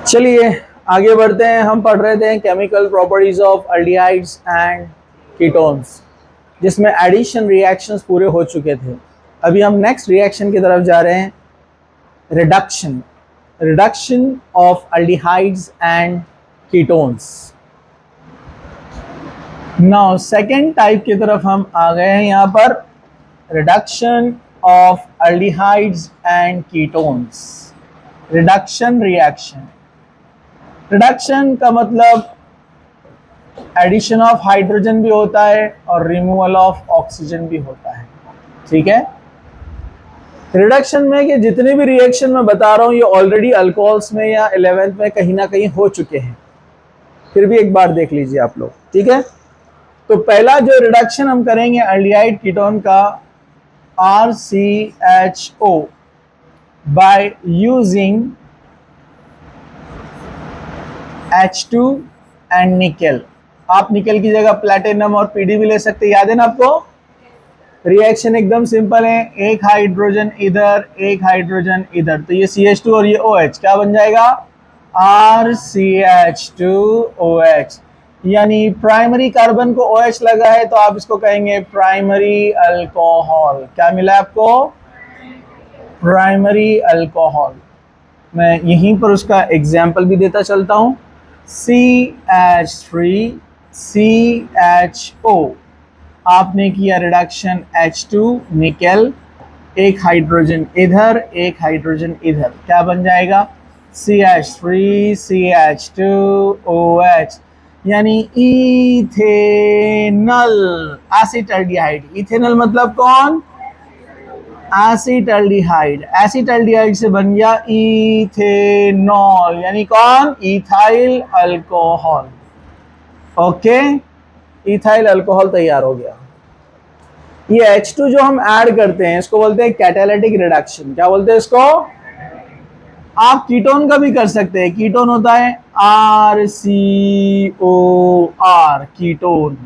चलिए आगे बढ़ते हैं। हम पढ़ रहे थे chemical properties of aldehydes and ketones, जिसमें एडिशन रिएक्शंस पूरे हो चुके थे। अभी हम नेक्स्ट रिएक्शन की तरफ जा रहे हैं, reduction reduction of aldehydes and ketones. Now second type की तरफ हम आ गए हैं। यहाँ पर reduction of aldehydes and ketones, reduction reaction. Reduction का मतलब एडिशन ऑफ हाइड्रोजन भी होता है और रिमूवल ऑफ ऑक्सीजन भी होता है। ठीक है, रिडक्शन में कि जितने भी रिएक्शन मैं बता रहा हूं ये ऑलरेडी अल्कोहल्स में या 11th में कहीं ना कहीं हो चुके हैं, फिर भी एक बार देख लीजिए आप लोग। ठीक है, तो पहला जो रिडक्शन हम करेंगे अल्डिहाइड कीटोन का, RCHO by using H2 and nickel. आप निकेल की जगह प्लैटिनम और पीडी भी ले सकते हैं, याद है ना आपको। रिएक्शन एकदम सिंपल है, एक हाइड्रोजन इधर एक हाइड्रोजन इधर, तो ये CH2 और ये OH क्या बन जाएगा, RCH2OH। यानी प्राइमरी कार्बन को OH लगा है तो आप इसको कहेंगे प्राइमरी अल्कोहल। क्या मिला आपको, प्राइमरी अल्कोहल। मैं यहीं पर उसका एग्जाम्पल भी देता चलता हूं, CH3CHO। आपने किया रिडक्शन H2 निकेल, एक हाइड्रोजन इधर एक हाइड्रोजन इधर, क्या बन जाएगा, CH3CH2OH, यानी इथेनल एसिटाल्डिहाइड। इथेनल मतलब कौन, एसिटाल्डिहाइड। एसिटाल्डिहाइड से बन गया इथेनॉल, यानी कौन, ethyl alcohol. Okay, ethyl alcohol तैयार हो गया। ये H2 जो हम ऐड करते हैं इसको बोलते हैं कैटालिटिक रिडक्शन। क्या बोलते हैं इसको, आप कीटोन का भी कर सकते हैं। कीटोन होता है RCOR, कीटोन।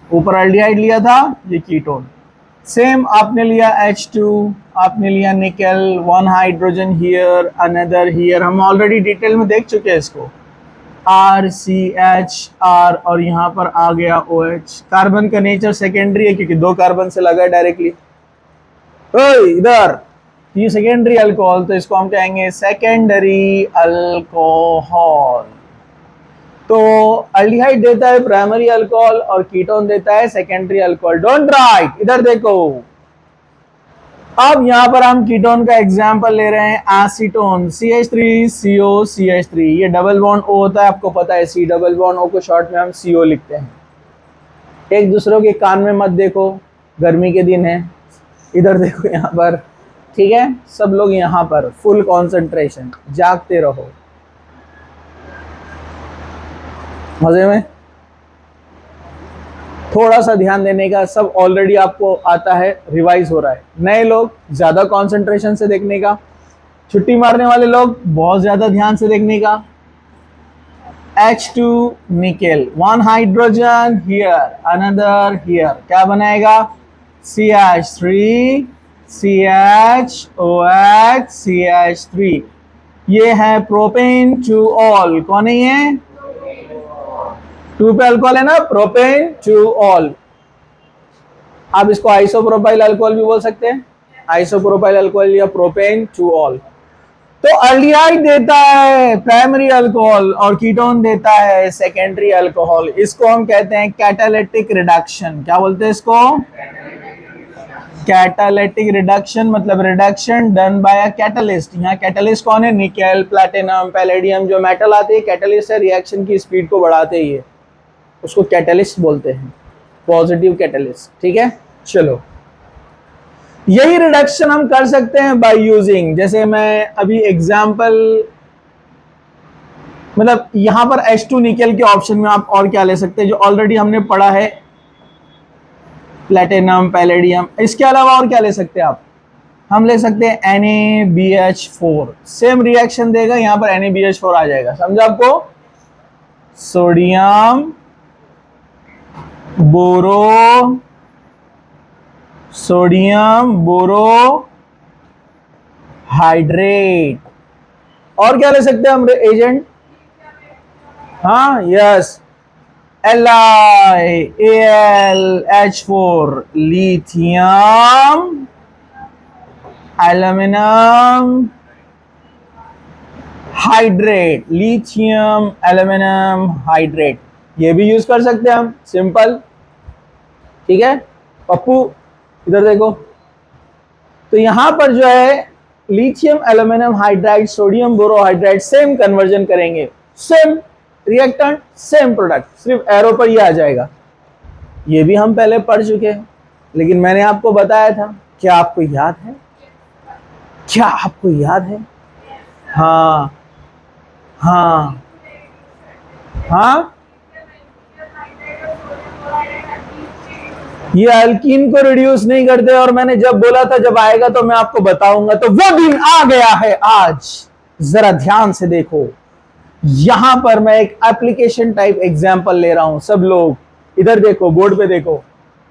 ऊपर अल्डिहाइड लिया था, ये कीटोन। सेम आपने लिया H2, आपने लिया nickel, one hydrogen here another here, हम ऑलरेडी डिटेल में देख चुके हैं इसको, RCHR, और यहाँ पर आ गया OH। कार्बन का नेचर सेकेंडरी है क्योंकि दो कार्बन से लगा है डायरेक्टली। इधर ये सेकेंडरी अल्कोहल, तो इसको हम कहेंगे सेकेंडरी अल्कोहल। तो अल्डिहाइड देता है प्राइमरी अल्कोहल और कीटोन देता है सेकेंडरी अल्कोहल। डोंट राइट, इधर देखो। अब यहां पर हम कीटोन का एग्जांपल ले रहे हैं, एसीटोन, CH3COCH3। ये डबल बॉन्ड O होता है, आपको पता है, C डबल बॉन्ड O को शॉर्ट में हम CO लिखते हैं। एक दूसरों के कान में मत देखो, गर्मी के दिन है। इधर देखो यहाँ पर, ठीक है, सब लोग यहाँ पर फुल कंसंट्रेशन, जागते रहो मजे में। थोड़ा सा ध्यान देने का, सब ऑलरेडी आपको आता है, रिवाइज हो रहा है। नए लोग ज्यादा कंसंट्रेशन से देखने का, छुट्टी मारने वाले लोग बहुत ज्यादा ध्यान से देखने का। H2 nickel, one hydrogen here another here, क्या बनाएगा, CH3CHOH CH3। ये है प्रोपेन टू ऑल, कौन है ये, टू पे अल्कोहल है ना, प्रोपेन टू ऑल। आप इसको आइसोप्रोपाइल अल्कोहल भी बोल सकते हैं, आइसोप्रोपाइल अल्कोहल या प्रोपेन टू ऑल। तो अल्डिहाइड देता है प्राइमरी अल्कोहल और कीटोन देता है सेकेंडरी अल्कोहल। इसको हम कहते हैं कैटालिटिक रिडक्शन। क्या बोलते हैं इसको, कैटालिटिक रिडक्शन, मतलब reduction done by a catalyst. यहाँ कैटलिस्ट कौन है, निकेल, प्लैटिनम, पैलेडियम, जो मेटल आते हैं कैटलिस्ट है, रिएक्शन की स्पीड को बढ़ाते ही है, उसको कैटलिस्ट बोलते हैं, पॉजिटिव कैटलिस्ट। ठीक है, चलो यही रिडक्शन हम कर सकते हैं बाय यूजिंग, जैसे मैं अभी एग्जांपल, मतलब यहां पर H2 निकेल के ऑप्शन में आप और क्या ले सकते हैं जो ऑलरेडी हमने पढ़ा है, प्लैटिनम, पैलेडियम। इसके अलावा और क्या ले सकते हैं आप, हम ले सकते हैं NaBH4, सेम रिएक्शन देगा, यहां पर NaBH4 आ जाएगा, समझा आपको। सोडियम बोरो, सोडियम बोरो हाइड्रेट, और क्या ले सकते हैं हम एजेंट? हाँ, yes, LiAlH4, lithium aluminium hydrate, lithium aluminium hydrate, ये भी यूज कर सकते हैं हम, सिंपल। ठीक है पप्पू, इधर देखो। तो यहां पर जो है lithium aluminium hydride, sodium borohydride, same conversion करेंगे, सेम रिएक्टेंट, सेम प्रोडक्ट, सिर्फ एरो पर ये आ जाएगा। ये भी हम पहले पढ़ चुके हैं, लेकिन मैंने आपको बताया था। क्या आपको याद है? क्या आपको याद है? हाँ हाँ हाँ, ये अल्कीन को रिड्यूस नहीं करते, और मैंने जब बोला था जब आएगा तो मैं आपको बताऊंगा, तो वो दिन आ गया है आज। जरा ध्यान से देखो, यहां पर मैं एक एप्लीकेशन टाइप एग्जांपल ले रहा हूं। सब लोग इधर देखो, बोर्ड पे देखो।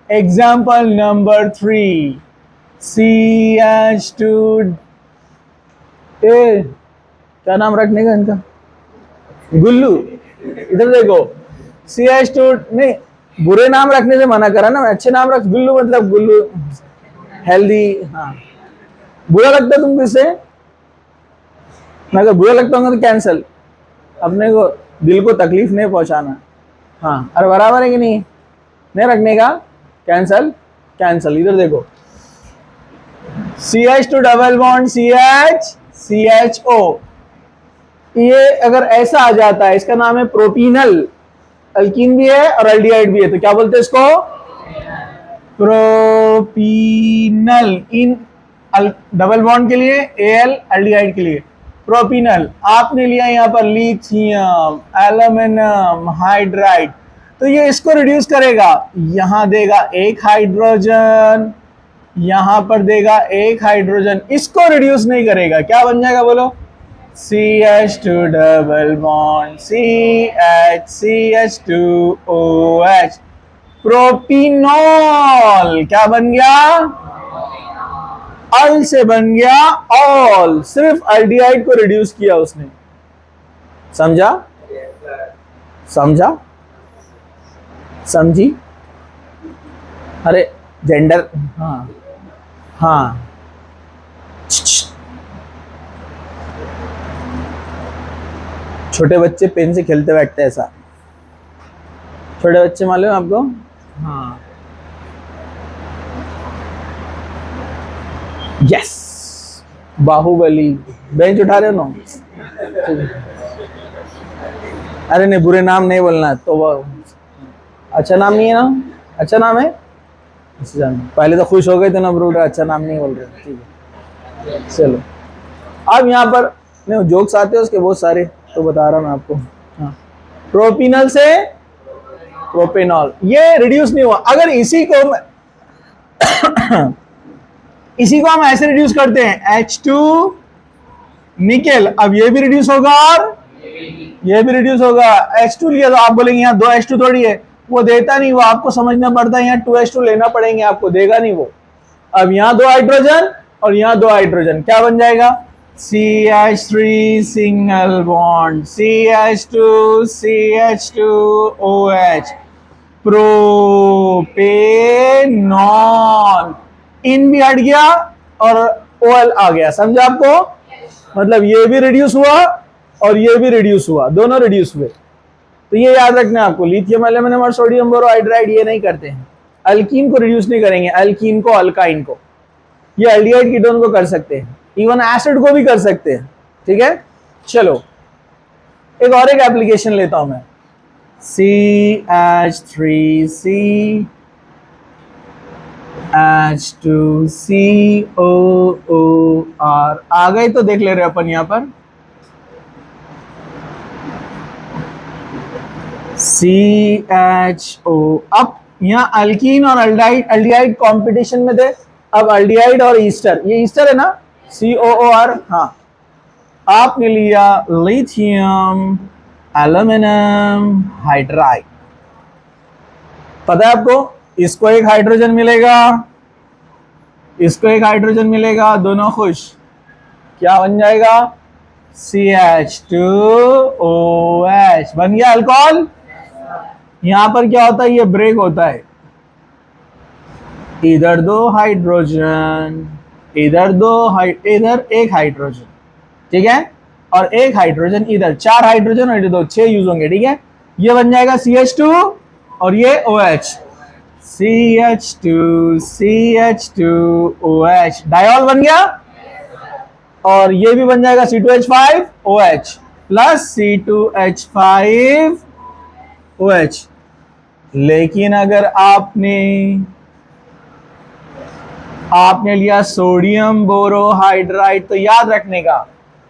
एग्जांपल नंबर 3, CH2, क्या नाम रखने का इनका? गुल्लू। इधर देखो, CH2, नहीं, बुरे नाम रखने से मना करा ना, अच्छे नाम रख। गुल्लू मतलब गुल्लू, हेल्दी। हाँ, बुरा लगता है तुमको इससे? अगर बुरा लगता होगा तो कैंसल, अपने को दिल को तकलीफ नहीं पहुंचाना। हाँ, अरे बराबर है कि नहीं? नहीं रखने का, कैंसल कैंसल। इधर देखो, CH2 double bond CH CHO, ये अगर ऐसा आ जाता है, इसका नाम है प्रोपीनल। अल्कीन भी है और एल्डिहाइड भी है, तो क्या बोलते हैं इसको? प्रोपीनल। इन डबल बॉन्ड के लिए Al, एल्डिहाइड के लिए प्रोपीनल। आपने लिया यहां पर लिथियम एल्यूमिनियम हाइड्राइड, तो ये इसको रिड्यूस करेगा, यहां देगा एक हाइड्रोजन, यहां पर देगा एक हाइड्रोजन, इसको रिड्यूस नहीं करेगा। क्या बन जाएगा बोलो? CH2 double bond CH2OH, प्रोपीनॉल। क्या बन गया? अल से बन गया ऑल, सिर्फ एल्डिहाइड को रिड्यूस किया उसने। समझा? समझा? समझी? अरे जेंडर, हाँ हाँ, छोटे बच्चे पेन से खेलते बैठते हैं, ऐसा। छोटे बच्चे मालूम है आपको? हाँ, यस, बाहुबली। बेंच उठा रहे हो ना? अरे नहीं, बुरे नाम नहीं बोलना, तो वो अच्छा नाम नहीं है ना? अच्छा नाम है, पहले तो खुश हो गए थे ना ब्रूड, अच्छा नाम नहीं बोल रहे। ठीक है, चलो। अब यहाँ पर नहीं, जोक्स आते हैं उसके बहुत सारे, तो बता रहा मैं आपको। हाँ, प्रोपीनल से प्रोपेनॉल, ये रिड्यूस नहीं हुआ। अगर इसी को इसी को हम ऐसे रिड्यूस करते हैं, H2 निकेल, अब ये भी रिड्यूस होगा और ये भी रिड्यूस होगा। H2 लिया तो आप बोलेंगे यहाँ 2 H2 थोड़ी है, वो देता नहीं, वो आपको समझना पड़ता है, यहाँ 2 H2 लेना पड़ेंगे, आपको देगा नहीं वो। अब यहाँ 2 हाइड्रोजन और यहाँ 2 हाइड्रोजन, क्या बन जाएगा? CH3 single bond CH2 CH2OH, propanol. इन भी हट गया और OL आ गया, समझा आपको? मतलब ये भी रिड्यूस हुआ और ये भी रिड्यूस हुआ, दोनों रिड्यूस हुए। तो ये याद रखना आपको, लिथियम एल्यूमिनियम और सोडियम बोरोहाइड्राइड ये नहीं करते हैं, अल्कीन को रिड्यूस नहीं करेंगे, अल्कीन को, अल्काइन को। ये एल्डिहाइड कीटोन को कर सकते हैं, इवन एसिड को भी कर सकते हैं। ठीक है, चलो एक और एक एप्लीकेशन लेता हूं मैं। CH3C H2COOR आ गए, तो देख ले रहे अपन यहां पर CHO। अब यहाँ अल्कीन और एल्डिहाइड कंपटीशन में थे, अब एल्डिहाइड और ईस्टर, ये ईस्टर है ना, COOR। हाँ, आपने लिया लिथियम एल्यूमिनियम हाइड्राइड, पता है आपको, इसको एक हाइड्रोजन मिलेगा, इसको एक हाइड्रोजन मिलेगा, दोनों खुश। क्या बन जाएगा? CH2OH बन गया अल्कोहल। यहां पर क्या होता है, ये ब्रेक होता है, इधर दो हाइड्रोजन, इधर एक हाइड्रोजन, ठीक है, और एक हाइड्रोजन इधर, 4 हाइड्रोजन और इधर 2, 6 यूज होंगे, ठीक है। ये बन जाएगा CH2 और ये OH, CH2OH डायोल बन गया। और ये भी बन जाएगा C2H5OH प्लस C2H5OH। लेकिन अगर आपने लिया सोडियम बोरोहाइड्राइड, तो याद रखने का,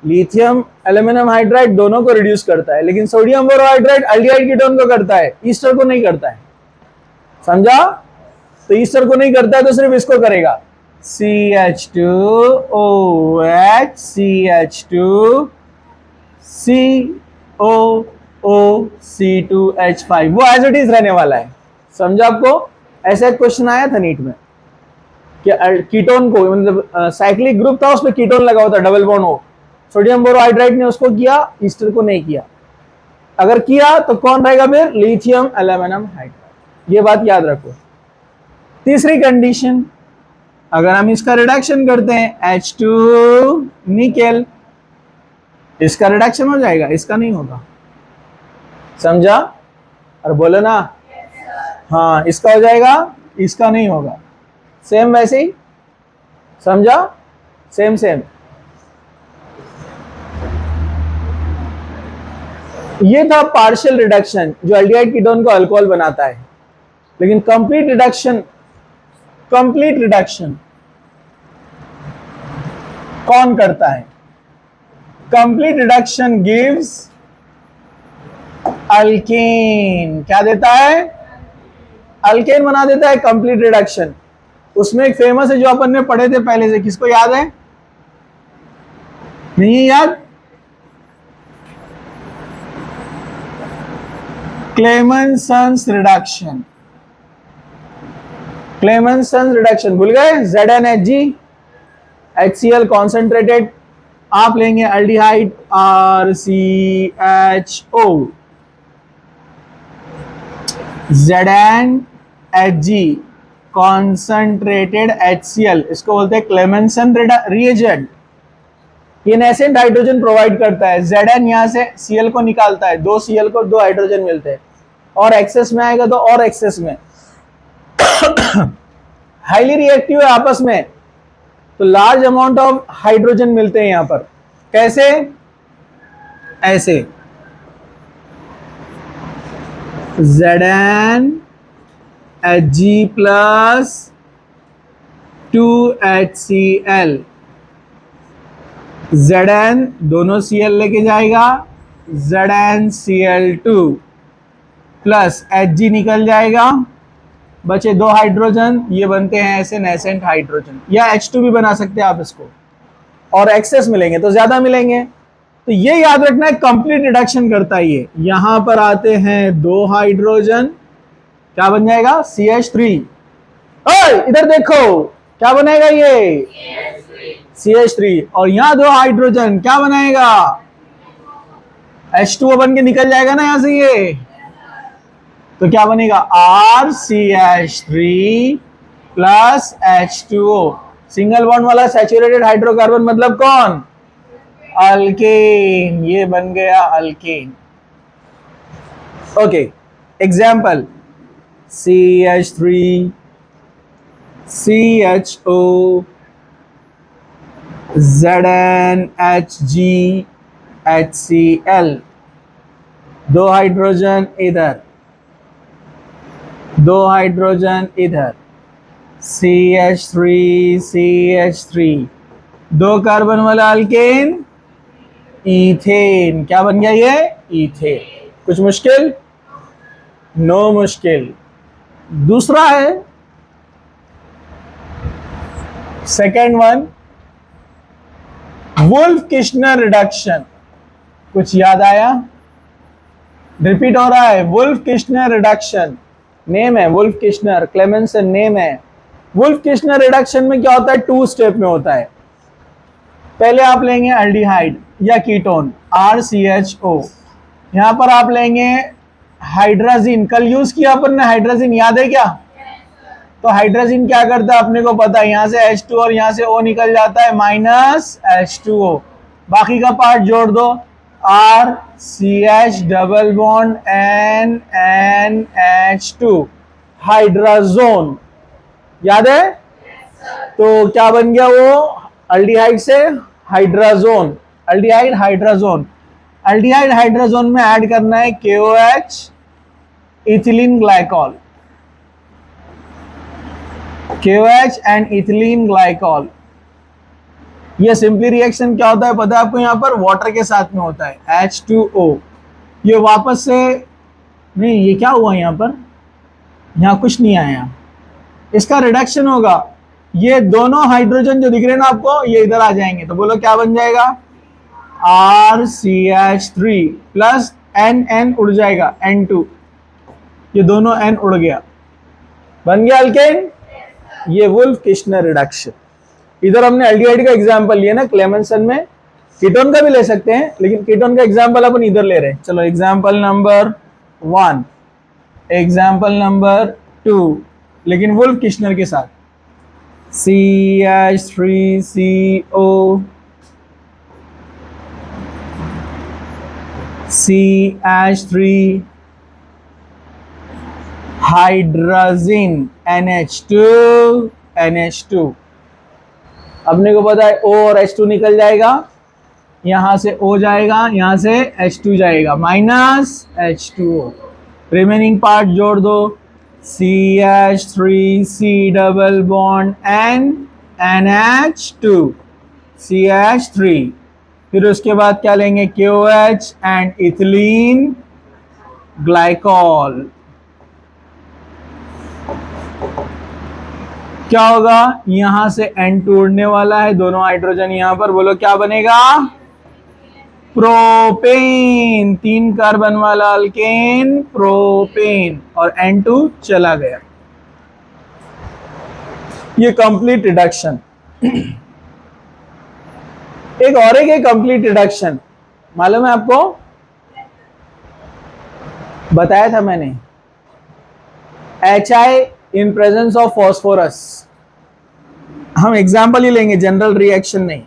लिथियम एल्यूमिनियम हाइड्राइड दोनों को रिड्यूस करता है, लेकिन सोडियम बोरोहाइड्राइड एल्डिहाइड कीटोन को करता है, ईस्टर को नहीं करता है, समझा। तो ईस्टर को नहीं करता है तो सिर्फ इसको करेगा, CH2OH CH2COOC2H5, वो एज इट इज रहने वाला है, समझा आपको। ऐसा एक क्वेश्चन आया था नीट में कि कीटोन को, मतलब साइक्लिक ग्रुप था, उसमें कीटोन लगा हुआ था, डबल बॉन्ड हो, सोडियम बोरोहाइड्राइड ने उसको किया, ईस्टर को नहीं किया। अगर किया तो कौन रहेगा फिर, लिथियम एल्यूमिनियम हाइड्राइड, ये बात याद रखो। तीसरी कंडीशन, अगर हम इसका रिडक्शन करते हैं H2 निकेल, इसका रिडक्शन हो जाएगा, इसका नहीं होगा, समझा। और बोलो ना, हाँ इसका हो जाएगा, इसका नहीं होगा, सेम वैसे ही, समझा, सेम सेम। ये था पार्शियल रिडक्शन जो एल्डिहाइड कीटोन को अल्कोहल बनाता है। लेकिन कंप्लीट रिडक्शन कौन करता है? Complete reduction gives alkane. क्या देता है? अल्केन बना देता है कंप्लीट रिडक्शन। उसमें एक फेमस है जो अपन ने पढ़े थे पहले से, किसको याद है? नहीं है याद? क्लेमेंसन्स रिडक्शन। क्लेमेंसन्स रिडक्शन भूल गए? ZnHg HCl कॉन्सेंट्रेटेड, आप लेंगे aldehyde RCHO, ZnHg concentrated HCl, इसको बोलते हैं क्लेमेंसन रिएजेंट। ये नेसेंट हाइड्रोजन प्रोवाइड करता है। Zn यहां से Cl को निकालता है, 2 Cl को 2 हाइड्रोजन मिलते हैं, और एक्सेस में आएगा तो और एक्सेस में हाईली रिएक्टिव है आपस में, तो लार्ज अमाउंट ऑफ हाइड्रोजन मिलते हैं यहां पर। कैसे? ऐसे ZnHg प्लस 2HCl, Zn दोनों Cl लेके जाएगा, ZnCl2 प्लस Hg निकल जाएगा, बचे 2 हाइड्रोजन, ये बनते हैं ऐसे नेसेंट हाइड्रोजन, या H2 भी बना सकते हैं आप इसको, और एक्सेस मिलेंगे तो ज्यादा मिलेंगे। तो ये याद रखना है, कंप्लीट रिडक्शन करता है ये। यहां पर आते हैं 2 हाइड्रोजन, क्या बन जाएगा? CH3। इधर देखो क्या बनेगा ये? CH3। और यहां 2 हाइड्रोजन, क्या बनाएगा? H2O बन के निकल जाएगा ना यहां से ये, तो क्या बनेगा? RCH3 plus H2O। Single bond वाला सैचुरेटेड हाइड्रोकार्बन मतलब कौन? अल्केन। ये बन गया alkane. Okay, example CH3 CHO ZnHg HCl, 2 hydrogen इधर, 2 हाइड्रोजन इधर, CH3 2 कार्बन वाला अल्केन, इथेन। क्या बन गया ये? इथेन। कुछ मुश्किल? नो मुश्किल। दूसरा है second one, Wolff Kishner reduction. कुछ याद आया? रिपीट हो रहा है, वुल्फ किश्नर रिडक्शन नेम है, वुल्फ किश्नर, क्लेमेंसन नेम है। वुल्फ किश्नर रिडक्शन में क्या होता है? 2 स्टेप में होता है। पहले आप लेंगे एल्डिहाइड, या कीटोन, RCHO। यहाँ पर आप लेंगे हाइड्राजीन, कल यूज किया अपन ने हाइड्राजीन, याद है क्या? तो हाइड्राजीन क्या करता है अपने को पता है, यहाँ से H2 और यहाँ से O निकल जाता है, माइनस H2O। बाकी का पार्ट जोड़ दो, RCH double bond NH2, hydrazone, याद है? तो क्या बन गया वो, अल्डिहाइड से hydrazone, aldehyde hydrazone. Aldehyde hydrazone में ऐड करना है KOH, ethylene glycol, KOH and ethylene glycol. ये सिंपली रिएक्शन क्या होता है पता है आपको, यहाँ पर वाटर के साथ में होता है H2O। ये वापस से नहीं, ये क्या हुआ यहाँ पर, यहाँ कुछ नहीं आया, इसका रिडक्शन होगा। ये दोनों हाइड्रोजन जो दिख रहे हैं ना आपको, ये इधर आ जाएंगे, तो बोलो क्या बन जाएगा, RCH3 प्लस NN उड़ जाएगा, N2, ये दोनों N उड़ गया, बन गया अल्केन। ये वुल्फ किश्नर रिडक्शन। इधर हमने एल्डिहाइड का एग्जांपल लिया ना क्लेमेंसन में, कीटोन का भी ले सकते हैं, लेकिन कीटोन का एग्जांपल अपन इधर ले रहे हैं। चलो एग्जांपल नंबर 1, एग्जांपल नंबर 2, लेकिन वुल्फ किश्नर के साथ, CH3CO, CH3 हाइड्राजीन, NH2 अपने को पता है O और H2 निकल जाएगा, यहां से O जाएगा, यहां से H2 जाएगा, माइनस H2O। रिमेनिंग पार्ट जोड़ दो, CH3C double bond N, NH2, CH3। फिर उसके बाद क्या लेंगे, KOH एंड इथिलीन ग्लाइकॉल। क्या होगा, यहां से N2 उड़ने वाला है, दोनों हाइड्रोजन यहां पर, बोलो क्या बनेगा, प्रोपेन, 3 कार्बन वाला अल्केन प्रोपेन, और N2 चला गया। ये कंप्लीट रिडक्शन। एक और एक कंप्लीट रिडक्शन मालूम है आपको, बताया था मैंने, HI in presence of phosphorus. हम एग्जाम्पल ही लेंगे, जनरल रिएक्शन नहीं।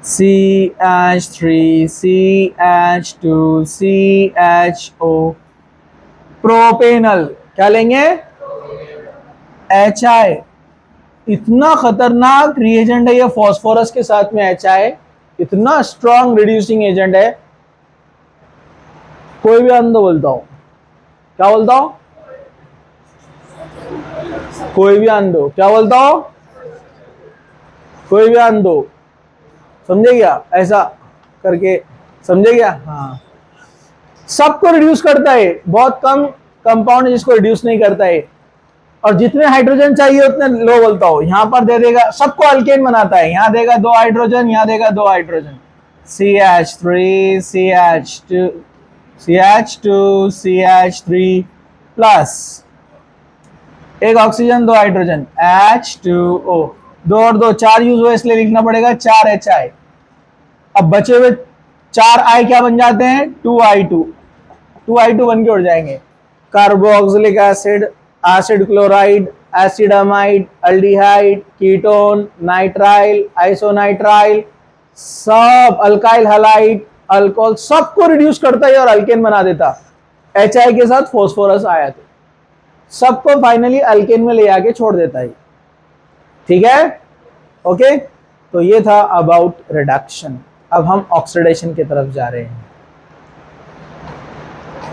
CH3 CH2 CHO, प्रोपेनल, क्या लेंगे, HI। इतना खतरनाक रिएजेंट है ये फॉस्फोरस के साथ में HI, इतना स्ट्रॉन्ग रिड्यूसिंग एजेंट है, कोई भी अंदर बोलता हो, क्या बोलता हो, कोई भी आंदो, क्या बोलता हो, कोई भी आंदो, समझे क्या, ऐसा करके समझे क्या, हाँ। सबको रिड्यूस करता है, बहुत कम कंपाउंड जिसको रिड्यूस नहीं करता है, और जितने हाइड्रोजन चाहिए उतने लो बोलता हो, यहां पर दे देगा, सबको अल्केन बनाता है, यहां देगा 2 हाइड्रोजन, यहां देगा 2 hydrogen, CH3 CH2 CH3 plus एक ऑक्सीजन 2 हाइड्रोजन H2O, 2 और 2 4 यूज हुए, इसलिए लिखना पड़ेगा 4 HI। अब बचे हुए 4 I क्या बन जाते हैं, 2I2 बन के उड़ जाएंगे, carboxylic acid, acid chloride, acid amide, aldehyde, ketone, nitrile, isonitrile, सब अल्काइल हैलाइड, अल्कोहल, सबको रिड्यूस करता है और अल्केन बना देता। HI के साथ फॉस्फोरस आया तो सबको फाइनली अल्केन में ले आके छोड़ देता है, ठीक है, ओके। तो ये था अबाउट रिडक्शन। अब हम ऑक्सीडेशन की तरफ जा रहे हैं।